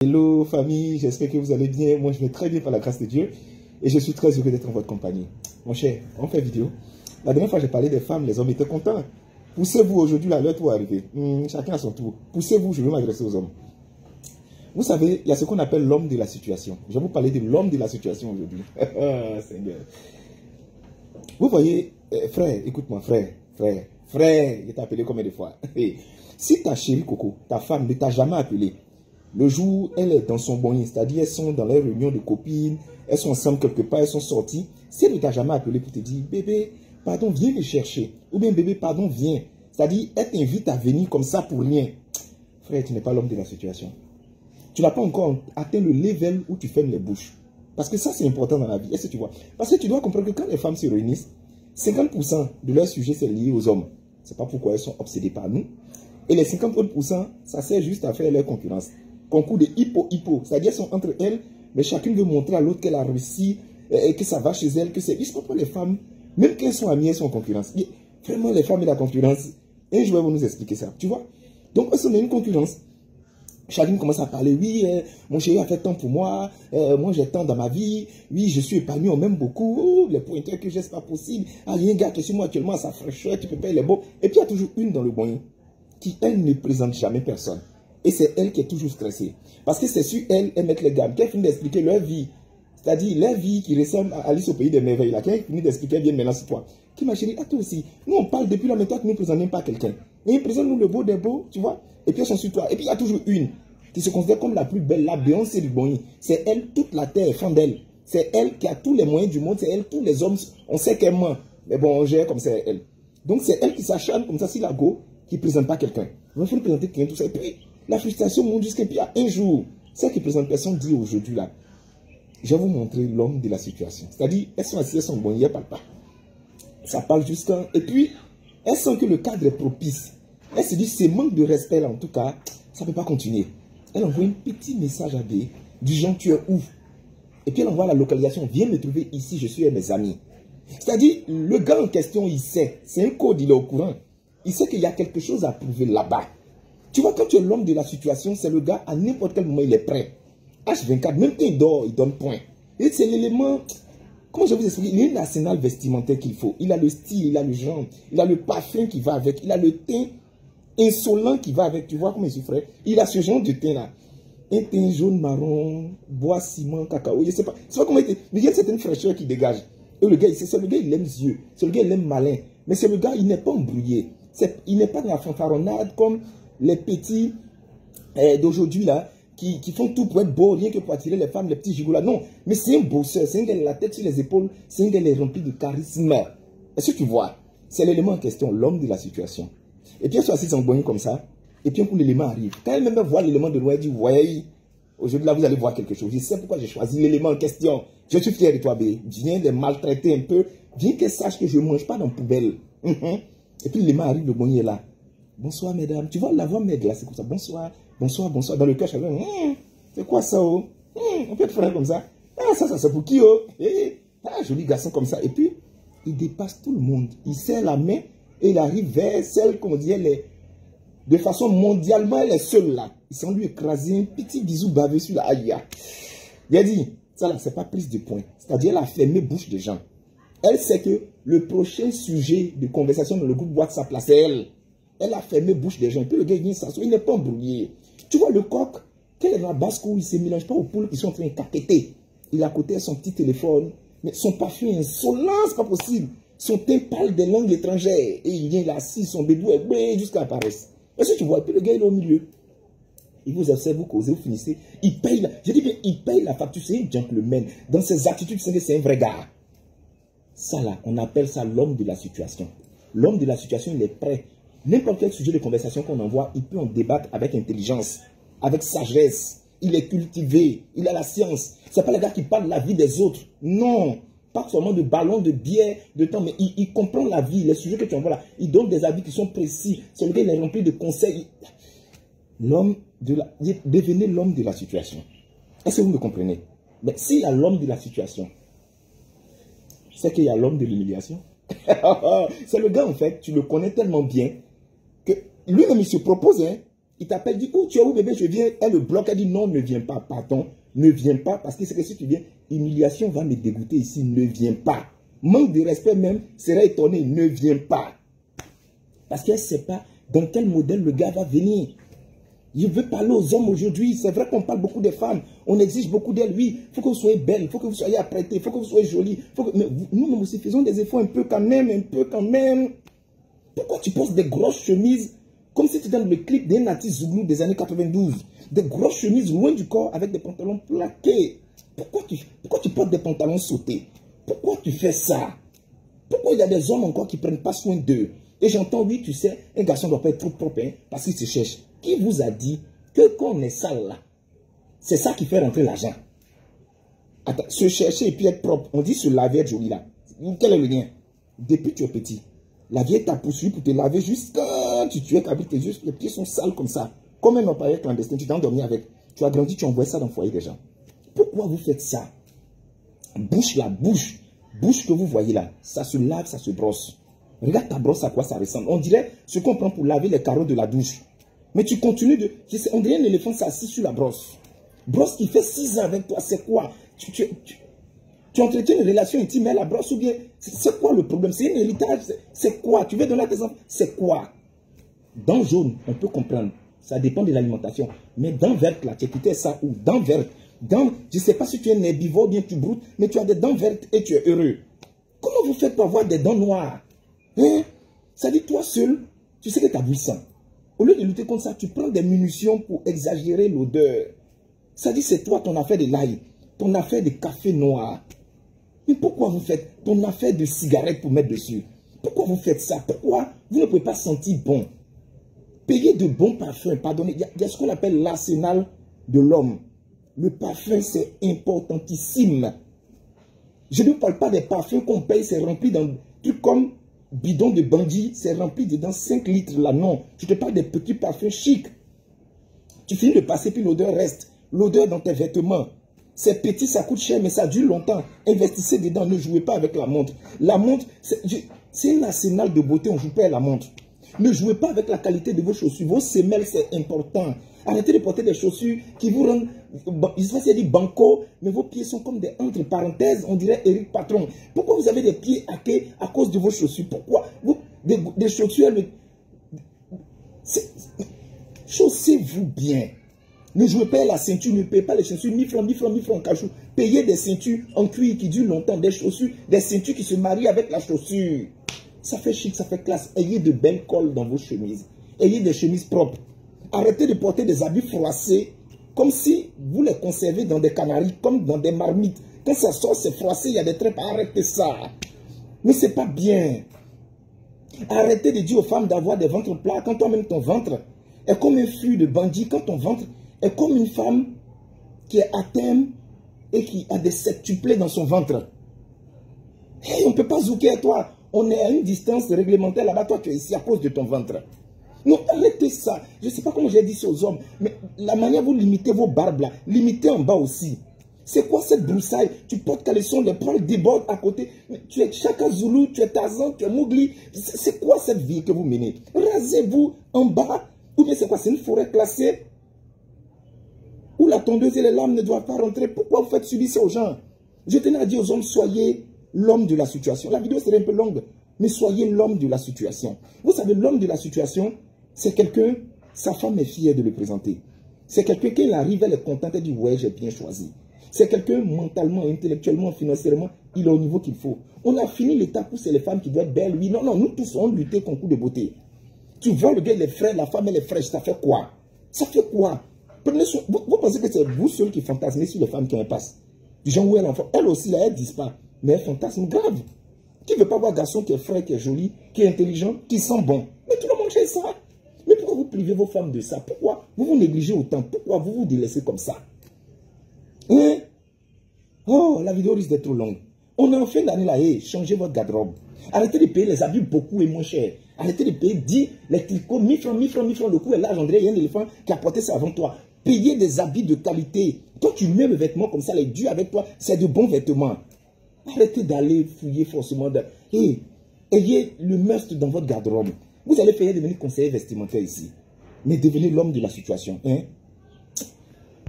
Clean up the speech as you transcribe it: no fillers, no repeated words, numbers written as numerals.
Hello famille, j'espère que vous allez bien. Moi je vais très bien par la grâce de Dieu et je suis très heureux d'être en votre compagnie. Mon cher, on fait vidéo. La dernière fois j'ai parlé des femmes, les hommes étaient contents. Poussez-vous aujourd'hui, là, l'heure tour est arrivé. Chacun à son tour. Poussez-vous, je vais m'adresser aux hommes. Vous savez, il y a ce qu'on appelle l'homme de la situation. Je vais vous parler de l'homme de la situation aujourd'hui. Seigneur. Vous voyez, frère, écoute-moi, frère, je t'ai appelé combien de fois? Si ta chérie Coco, ta femme ne t'a jamais appelé, le jour, elle est dans son bonnet, c'est-à-dire elles sont dans les réunions de copines, elles sont ensemble quelque part, elles sont sorties. Si elle ne t'a jamais appelé pour te dire, bébé, pardon, viens me chercher. Ou bien, bébé, pardon, viens. C'est-à-dire, elle t'invite à venir comme ça pour rien. Frère, tu n'es pas l'homme de la situation. Tu n'as pas encore atteint le level où tu fermes les bouches. Parce que ça, c'est important dans la vie. Est-ce que tu vois? Parce que tu dois comprendre que quand les femmes se réunissent, 50% de leur sujet, c'est lié aux hommes. C'est pas pourquoi elles sont obsédées par nous. Et les 50 autres %, ça sert juste à faire leur concurrence. Concours de hippo. C'est-à-dire, elles sont entre elles, mais chacune veut montrer à l'autre qu'elle a réussi, et que ça va chez elle, que c'est... Ils sont pas les femmes, même qu'elles sont amies, elles sont en concurrence. Et vraiment, les femmes et la concurrence, et je vais vous nous expliquer ça, tu vois. Donc, elles sont dans une concurrence. Chacune commence à parler, oui, mon chéri a fait tant pour moi, moi j'ai tant dans ma vie, oui, je suis épanoui, on m'aime beaucoup, les pointeurs que j'ai, c'est pas possible. Ah, il y a un gars qui est sur moi actuellement, à sa fraîcheur, tu peux payer les beaux. Et puis, il y a toujours une dans le moyen qui, elle, ne présente jamais personne. Et c'est elle qui est toujours stressée. Parce que c'est sur elle, elle met les gammes. Qu'elle finit d'expliquer leur vie. C'est-à-dire, leur vie qui ressemble à Alice au pays des merveilles. Là, qu'elle finit d'expliquer bien maintenant, c'est toi. Qui ma chérie, à toi aussi. Nous, on parle depuis là, mais toi, tu ne nous présentes même pas quelqu'un. Et ils présentent nous le beau des beaux, tu vois. Et puis, elles sont sur toi. Et puis, il y a toujours une qui se considère comme la plus belle, la Beyoncé du Bonny. C'est elle, toute la terre est fan d'elle. C'est elle qui a tous les moyens du monde. C'est elle, tous les hommes, on sait qu'elle ment. Mais bon, on gère comme c'est elle. Donc, c'est elle qui s'acharne comme ça, si la go, qui ne présente pas quelqu'un. Il faut présenter quelqu'un, tout ça. Et puis, la frustration monte jusqu'à un jour. Celle qui présente personne dit aujourd'hui là, je vais vous montrer l'homme de la situation. C'est-à-dire, elles sont assises, elles sont bonnes, elles ne parlent pas. Ça parle jusqu'à... Et puis, elles sentent que le cadre est propice. Elles se disent, ce manque de respect là, en tout cas, ça ne peut pas continuer. Elle envoie un petit message à B, du genre, tu es où? Et puis elle envoie la localisation, viens me trouver ici, je suis avec mes amis. C'est-à-dire, le gars en question, il sait, c'est un code, il est au courant. Il sait qu'il y a quelque chose à prouver là-bas. Tu vois, quand tu es l'homme de la situation, c'est le gars, à n'importe quel moment, il est prêt. H24, même quand il dort, il donne point. Et c'est l'élément, comment je vais vous expliquer, il a l'arsenal vestimentaire qu'il faut. Il a le style, il a le genre, il a le parfum qui va avec, il a le teint insolent qui va avec. Tu vois comment il souffrait? Il a ce genre de teint-là. Un teint jaune, marron, bois, ciment, cacao, je sais pas. C'est pas comment il était. Mais il y a une certaine fraîcheur qui dégage. Et le gars, c'est le gars, il aime yeux. C'est le gars, il aime malin. Mais c'est le gars, il n'est pas embrouillé. Il n'est pas dans la fanfaronnade comme les petits d'aujourd'hui là, qui font tout pour être beau, rien que pour attirer les femmes, les petits gigots non, mais c'est un bosseur, c'est un gars qui a la tête sur les épaules, c'est un gars qui est rempli de charisme. Est-ce que tu vois? C'est l'élément en question, l'homme de la situation. Et puis elle soit assise en bonne comme ça, et puis un coup l'élément arrive. Quand elle même voit l'élément de loin, elle dit, ouais, aujourd'hui là vous allez voir quelque chose. Je sais pourquoi j'ai choisi l'élément en question. Je suis fier de toi, B. Je viens de maltraiter un peu, viens qu'elle sache que je ne mange pas dans la poubelle. Et puis l'élément arrive, le bon est là. Bonsoir, mesdames. Tu vois, la voix maigre là, c'est comme ça. Bonsoir, bonsoir, bonsoir. Dans le cœur, je suis c'est quoi ça, oh? On peut être frère comme ça. Ah, ça c'est pour qui, oh? Ah, joli garçon comme ça. Et puis, il dépasse tout le monde. Il serre la main et il arrive vers celle qu'on dirait de façon mondialement, elle est seule là. Ils sont lui écraser un petit bisou bavé sur la aïe. Il a dit, ça là, c'est pas prise de point. C'est-à-dire, elle a fermé bouche des gens. Elle sait que le prochain sujet de conversation dans le groupe WhatsApp là, c'est elle. Elle a fermé bouche des gens. Et puis le gars vient s'asseoir. Il n'est pas embrouillé. Tu vois le coq, quel est la basse-cour, il ne se mélange pas aux poules qui sont en train de caqueter. Il a à côté son petit téléphone. Mais son parfum est insolent, c'est pas possible. Son teint parle des langues étrangères. Et il vient là assis, son bédou est bien jusqu'à apparaître. Est-ce que tu vois? Et puis le gars il est au milieu. Il vous observe, vous causez, vous finissez. Il paye la, je dis bien, il paye la facture. C'est un gentleman. Dans ses attitudes, c'est un vrai gars. Ça là, on appelle ça l'homme de la situation. L'homme de la situation, il est prêt. N'importe quel sujet de conversation qu'on envoie, il peut en débattre avec intelligence, avec sagesse. Il est cultivé, il a la science. Ce n'est pas le gars qui parle de la vie des autres. Non, pas seulement de ballons, de bière, de temps, mais il comprend la vie, les sujets que tu envoies là. Il donne des avis qui sont précis. C'est le gars, il est rempli de conseils. L'homme de la... Devenez l'homme de la situation. Est-ce que vous me comprenez? Mais s'il y a l'homme de la situation, c'est qu'il y a l'homme de l'humiliation. C'est le gars, en fait, tu le connais tellement bien que lui-même, il se propose, hein. Il t'appelle, dit, où tu es, où bébé, je viens. Elle le bloque, elle dit, non, ne viens pas, pardon, ne viens pas, parce que c'est que si tu viens, humiliation va me dégoûter ici, ne viens pas. Manque de respect même, serait étonné, ne viens pas. Parce qu'elle ne sait pas dans quel modèle le gars va venir. Je veux parler aux hommes aujourd'hui. C'est vrai qu'on parle beaucoup des femmes. On exige beaucoup d'elles. Oui, il faut que vous soyez belle. Il faut que vous soyez apprêtée. Il faut que vous soyez jolie. Mais nous aussi faisons des efforts un peu quand même. Un peu quand même. Pourquoi tu portes des grosses chemises comme si tu étais dans le clip des Nati Zouglou des années 92. Des grosses chemises loin du corps avec des pantalons plaqués. Pourquoi tu portes des pantalons sautés? Pourquoi tu fais ça? Pourquoi il y a des hommes encore qui ne prennent pas soin d'eux? Et j'entends, oui, tu sais, un garçon ne doit pas être trop propre hein, parce qu'il se cherche. Qui vous a dit que quand on est sale là, c'est ça qui fait rentrer l'argent? Attends, se chercher et puis être propre. On dit se laver, être joli là. Quel est le lien? Depuis que tu es petit, la vieille t'a poursuivi pour te laver juste quand tu es avec tes yeux, les pieds sont sales comme ça. Comme un appareil clandestin, tu t'es endormi avec. Tu as grandi, tu envoies ça dans le foyer des gens. Pourquoi vous faites ça? Bouche là, bouche. Bouche que vous voyez là, ça se lave, ça se brosse. Regarde ta brosse, à quoi ça ressemble. On dirait ce qu'on prend pour laver les carreaux de la douche. Mais tu continues de... On dirait un éléphant s'assit sur la brosse. Brosse qui fait 6 ans avec toi, c'est quoi? Tu entretiens une relation intime avec la brosse ou bien... C'est quoi le problème? C'est un héritage? C'est quoi? Tu veux donner à tes enfants? C'est quoi? Dans jaune, on peut comprendre. Ça dépend de l'alimentation. Mais dans verte, là, tu écoutais ça où? Dans verte. Je ne sais pas si tu es un herbivore ou bien tu broutes, mais tu as des dents vertes et tu es heureux. Comment vous faites pour avoir des dents noires? Hein? Ça dit, toi seul, tu sais que tu as buissant. Au lieu de lutter contre ça, tu prends des munitions pour exagérer l'odeur. Ça dit, c'est toi ton affaire de l'ail, ton affaire de café noir. Mais pourquoi vous faites ton affaire de cigarette pour mettre dessus? Pourquoi vous faites ça? Pourquoi vous ne pouvez pas sentir bon? Payez de bons parfums, pardonnez. Il y a ce qu'on appelle l'arsenal de l'homme. Le parfum, c'est importantissime. Je ne parle pas des parfums qu'on paye, c'est rempli d'un truc comme bidon de bandit, c'est rempli dedans 5 litres là, non. Je te parle des petits parfums chics. Tu finis de passer, puis l'odeur reste. L'odeur dans tes vêtements. C'est petit, ça coûte cher, mais ça dure longtemps. Investissez dedans, ne jouez pas avec la montre. La montre, c'est un arsenal de beauté, on ne joue pas à la montre. Ne jouez pas avec la qualité de vos chaussures. Vos semelles, c'est important. Arrêtez de porter des chaussures qui vous rendent, je sais pas si elle dit banco, mais vos pieds sont comme des entre parenthèses, on dirait Eric Patron. Pourquoi vous avez des pieds hackés à cause de vos chaussures? Pourquoi des chaussures, chaussez-vous bien. Ne jouez pas à la ceinture, ne payez pas les chaussures 1000 francs, 1000 francs, 1000 francs en cachou. Payez des ceintures en cuir qui durent longtemps, des chaussures, des ceintures qui se marient avec la chaussure. Ça fait chic, ça fait classe. Ayez de belles cols dans vos chemises. Ayez des chemises propres. Arrêtez de porter des habits froissés comme si vous les conservez dans des canaries, comme dans des marmites. Quand ça sort, c'est froissé, il y a des traits. Arrêtez ça. Mais c'est pas bien. Arrêtez de dire aux femmes d'avoir des ventres plats quand toi-même ton ventre est comme un flux de bandits, quand ton ventre est comme une femme qui est atteinte et qui a des septuplés dans son ventre. Hey, on ne peut pas zouker à toi. On est à une distance réglementaire là-bas. Toi, tu es ici à cause de ton ventre. Non, arrêtez ça. Je ne sais pas comment j'ai dit ça aux hommes, mais la manière vous limitez vos barbes là, limitez en bas aussi. C'est quoi cette broussaille? Tu portes caleçon, les poils débordent à côté. Mais tu es Chaka Zulu, tu es Tarzan, tu es Mowgli. C'est quoi cette vie que vous menez? Rasez-vous en bas. Ou bien c'est quoi? C'est une forêt classée où la tondeuse et les lames ne doivent pas rentrer. Pourquoi vous faites subir ça aux gens? Je tenais à dire aux hommes, soyez l'homme de la situation. La vidéo serait un peu longue, mais soyez l'homme de la situation. Vous savez, l'homme de la situation, c'est quelqu'un, sa femme est fière de le présenter. C'est quelqu'un qui arrive, elle est contente, elle dit, ouais, j'ai bien choisi. C'est quelqu'un mentalement, intellectuellement, financièrement, il est au niveau qu'il faut. On a fini l'étape où c'est les femmes qui doivent être belles. Oui, non, non, nous tous, on lutte contre coup de beauté. Tu vois le gars, il est frais, la femme, elle est fraîche, ça fait quoi? Ça fait quoi? Vous pensez que c'est vous seul qui fantasmez sur les femmes qui en passent? Du genre où elle enfant, elle aussi, là, elle dit pas. Mais elle fantasme grave. Qui ne veut pas voir un garçon qui est frais, qui est joli, qui est intelligent, qui sent bon? Mais tout le monde fait ça. Mais pourquoi vous privez vos femmes de ça? Pourquoi vous vous négligez autant? Pourquoi vous vous délaissez comme ça? Hein? Oh, la vidéo risque d'être trop longue. On est en fin d'année là, hey, changez votre garde-robe. Arrêtez de payer les habits beaucoup et moins cher. Arrêtez de payer 10, les tricots, 1000 francs, 1000 francs, 1000 francs. Le coup est large, André, il y a un éléphant qui a porté ça avant toi. Payez des habits de qualité. Quand tu mets le vêtement comme ça, les durs avec toi, c'est de bons vêtements. Arrêtez d'aller fouiller forcément. Hey, ayez le must dans votre garde-robe. Vous allez faire devenir conseiller vestimentaire ici. mais devenez l'homme de la situation. Hein?